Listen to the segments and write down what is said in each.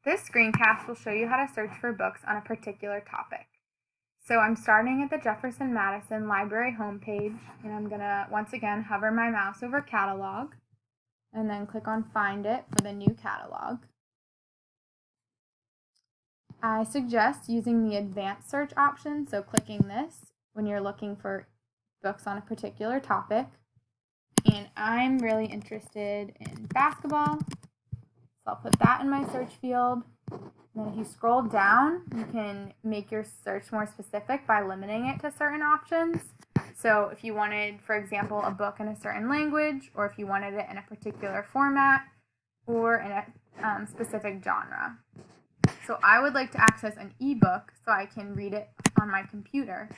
This screencast will show you how to search for books on a particular topic. So I'm starting at the Jefferson Madison Library homepage, and I'm going to once again hover my mouse over Catalog and then click on Find It for the new catalog. I suggest using the advanced search option, so clicking this when you're looking for books on a particular topic. And I'm really interested in basketball, so I'll put that in my search field. And then if you scroll down, you can make your search more specific by limiting it to certain options. So if you wanted, for example, a book in a certain language, or if you wanted it in a particular format, or in a specific genre. So I would like to access an ebook so I can read it on my computer.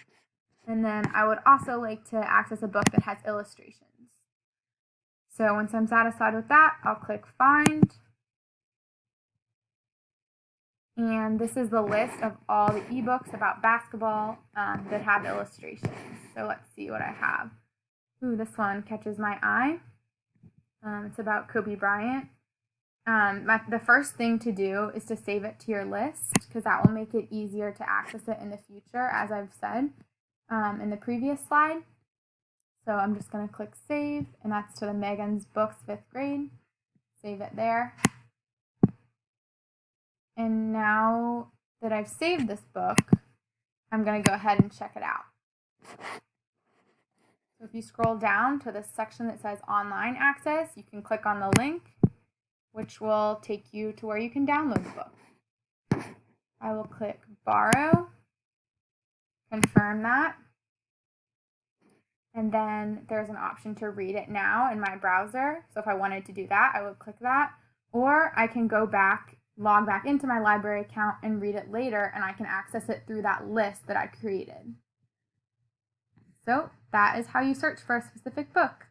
And then I would also like to access a book that has illustrations. So once I'm satisfied with that, I'll click Find. And this is the list of all the ebooks about basketball that have illustrations. So let's see what I have. Ooh, this one catches my eye. It's about Kobe Bryant. The first thing to do is to save it to your list, because that will make it easier to access it in the future, as I've said in the previous slide. So I'm just going to click Save, and that's to the Megan's Books 5th grade. Save it there. And now that I've saved this book, I'm going to go ahead and check it out. So if you scroll down to the section that says Online Access, you can click on the link, which will take you to where you can download the book. I will click Borrow, confirm that, and then there's an option to read it now in my browser. So if I wanted to do that, I would click that, or I can go back, log back into my library account and read it later, and I can access it through that list that I created. So that is how you search for a specific book.